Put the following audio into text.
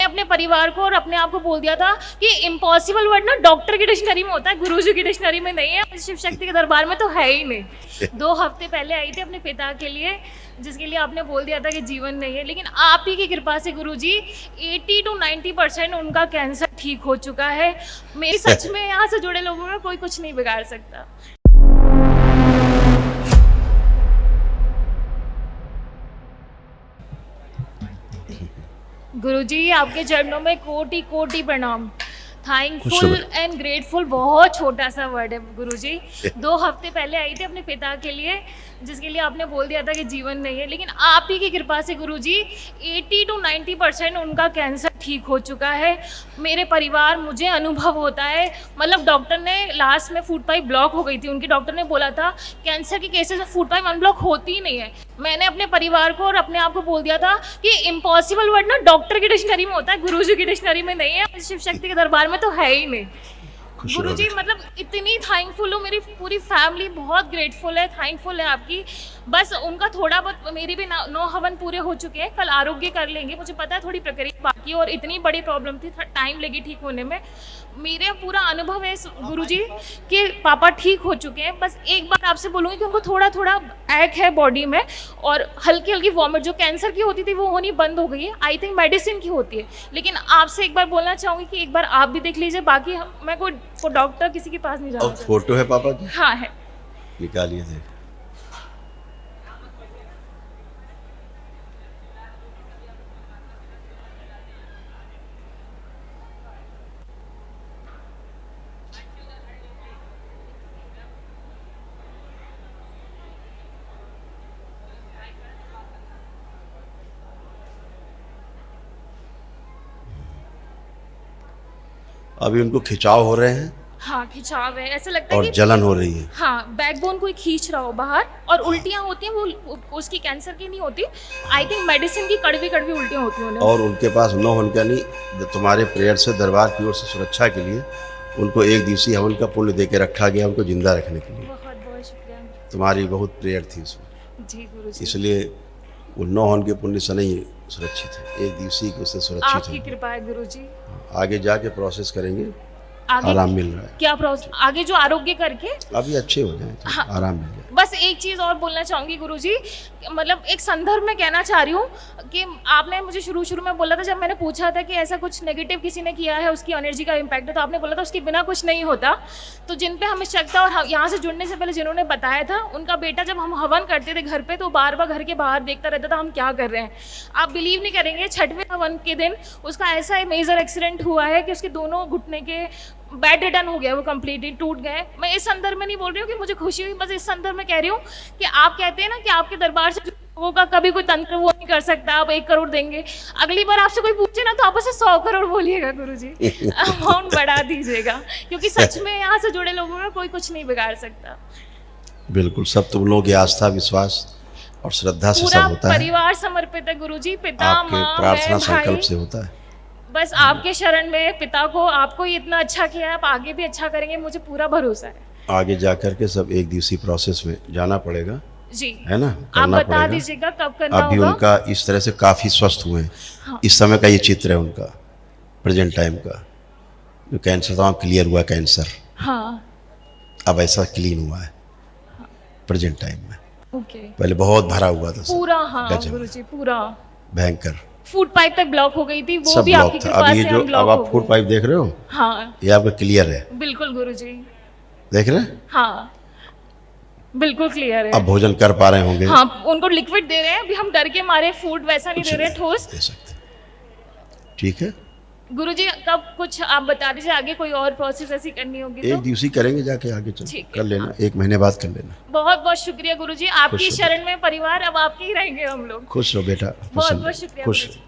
अपने परिवार को और अपने आप को बोल दिया था कि इम्पॉसिबल वर्ड ना डॉक्टर की डिक्शनरी में होता है, गुरुजी की डिक्शनरी में नहीं है, शिव शक्ति के दरबार में तो है ही नहीं। 2 हफ्ते पहले आई थी अपने पिता के लिए, जिसके लिए आपने बोल दिया था कि जीवन नहीं है, लेकिन आप ही की कृपा से गुरुजी 80 to 90% उनका कैंसर ठीक हो चुका है। मेरी सच में यहाँ से जुड़े लोगों में कोई कुछ नहीं बिगाड़ सकता। गुरुजी आपके चरणों में कोटि कोटि प्रणाम। थैंकफुल एंड ग्रेटफुल बहुत छोटा सा वर्ड है गुरुजी। 2 हफ्ते पहले आई थी अपने पिता के लिए, जिसके लिए आपने बोल दिया था कि जीवन नहीं है, लेकिन आप ही की कृपा से गुरुजी 80 to 90% उनका कैंसर ठीक हो चुका है। मेरे परिवार, मुझे अनुभव होता है, मतलब डॉक्टर ने लास्ट में फूड पाइप ब्लॉक हो गई थी उनकी, डॉक्टर ने बोला था कैंसर के केसेस में फूड पाइप अनब्लॉक होती ही नहीं है। मैंने अपने परिवार को और अपने आप को बोल दिया था कि इम्पॉसिबल वर्ड ना डॉक्टर की डिक्शनरी में होता है, गुरुजी की डिक्शनरी में नहीं है, शिव शक्ति के दरबार में तो है ही नहीं। गुरुजी मतलब इतनी थैंकफुल हूँ, मेरी पूरी फैमिली बहुत ग्रेटफुल है, थैंकफुल है आपकी। बस उनका थोड़ा बहुत, मेरी भी 9 हवन पूरे हो चुके हैं, कल आरोग्य कर लेंगे, मुझे पता है थोड़ी प्रक्रिया बाकी है और इतनी बड़ी प्रॉब्लम थी, टाइम लगी ठीक होने में। मेरे पूरा अनुभव है गुरुजी कि पापा ठीक हो चुके हैं। बस एक बार आपसे बोलूँगी कि उनको थोड़ा थोड़ा ऐक है बॉडी में और हल्की हल्की वॉमिट जो कैंसर की होती थी वो होनी बंद हो गई है, आई थिंक मेडिसिन की होती है। लेकिन आपसे एक बार बोलना चाहूँगी कि एक बार आप भी देख लीजिए, बाकी मैं कोई डॉक्टर किसी के पास नहीं जाना। फोटो है पापा की? हाँ है, निकालिए देख। अभी उनको खिंचाव हो रहे हैं। हाँ खिंचाव है, ऐसा लगता है और कि जलन हो रही है। हाँ बैकबोन कोई खींच रहा हो बाहर, और उल्टियाँ होती हैं, वो उसकी कैंसर की नहीं होती, आई थिंक मेडिसिन की कड़वी कड़वी उल्टियाँ होती हैं। और उनके पास नो उनका नहीं, तुम्हारे प्रेयर से दरबार की ओर से सुरक्षा के लिए उनको 1 दिवसीय हवन का पुण्य दे के रखा गया, उनको जिंदा रखने के लिए। बहुत बहुत शुक्रिया। तुम्हारी बहुत प्रेयर थी उसमें जी गुरुजी, इसलिए वो 9 हवन के पुण्य से नहीं सुरक्षित है, 1 दिवसीय के उससे सुरक्षित आपकी है। कृपा है गुरुजी। आगे जाके प्रोसेस करेंगे, आगे आराम मिल रहा है। क्या प्रोसेस आगे जो आरोग्य करके अभी अच्छे हो जाए, हाँ। आराम मिल जाए। बस एक चीज़ और बोलना चाहूँगी गुरुजी, मतलब एक संदर्भ में कहना चाह रही हूँ कि आपने मुझे शुरू में बोला था, जब मैंने पूछा था कि ऐसा कुछ नेगेटिव किसी ने किया है, उसकी एनर्जी का इम्पैक्ट है, तो आपने बोला था उसके बिना कुछ नहीं होता। तो जिन पे हमें शक था और यहाँ से जुड़ने से पहले जिन्होंने बताया था, उनका बेटा जब हम हवन करते थे घर पे तो बार बार घर के बाहर देखता रहता था हम क्या कर रहे हैं। आप बिलीव नहीं करेंगे, 6वें हवन के दिन उसका ऐसा मेजर एक्सीडेंट हुआ है कि उसके दोनों घुटने के बेड रिटर्न हो गया, वो कंप्लीटली टूट गए। मैं इस संदर्भ में नहीं बोल रही हूँ कि मुझे खुशी हुई, बस इस संदर्भ में कह रही हूँ कि आप कहते हैं ना कि आपके दरबार से लोगों का कभी कोई तंत्र वो नहीं कर सकता, आप 1 करोड़ देंगे। अगली बार आपसे कोई पूछे ना तो आप उसे 100 करोड़ बोलिएगा गुरुजी, अमाउंट बढ़ा दीजिएगा, क्योंकि सच में यहाँ से जुड़े लोगों में कोई कुछ नहीं बिगाड़ सकता। बिल्कुल, सब तुम लोगों की आस्था, विश्वास और श्रद्धा से सब होता है। परिवार समर्पित है गुरुजी, पिता आपके माँ प्रार्थना बहन संकल्प भाई, से होता है। बस आपके शरण में पिता को, आपको ही इतना अच्छा किया है, आप आगे भी अच्छा करेंगे, मुझे पूरा भरोसा है। आगे जाकर के सब 1 दिवसीय प्रोसेस में जाना पड़ेगा, जी है ना, आप करना बता पड़ेगा। दीजिएगा कब करना अभी होगा। उनका इस तरह से काफी स्वस्थ हुए हैं। हाँ। इस समय का ये चित्र है उनका, प्रेजेंट टाइम का, जो कैंसर था क्लियर हुआ कैंसर, हाँ अब ऐसा क्लीन हुआ है प्रेजेंट टाइम में। ओके, पहले बहुत भरा हुआ था पूरा, हाँ गजब। गुरुजी पूरा भयंकर, फूड पाइप तक ब्लॉक हो गई थी, वो सब भी ब्लॉक आपकी था। कृपा अब ये से जो हम ब्लॉक अब हो आप फूड गए। पाइप देख रहे हो, हाँ ये आपका क्लियर है, बिल्कुल गुरुजी, देख रहे हैं, हाँ बिल्कुल क्लियर है। अब भोजन कर पा रहे होंगे। हाँ उनको लिक्विड दे रहे हैं, अभी हम डर के मारे फूड वैसा नहीं दे रहे हैं, ठोस दे सकते, ठीक है। गुरुजी कब कुछ आप बता दीजिए, आगे कोई और प्रोसेस ऐसी करनी होगी 1 तो। दिवसीय करेंगे, जाके आगे चल ठीक है, कर लेना, 1 महीने बाद कर लेना। बहुत बहुत शुक्रिया गुरुजी, आपकी खुश रहो। शरण में परिवार अब आपके ही रहेंगे हम लोग। खुश रहो बेटा, बहुत बहुत शुक्रिया खुश गुरुजी।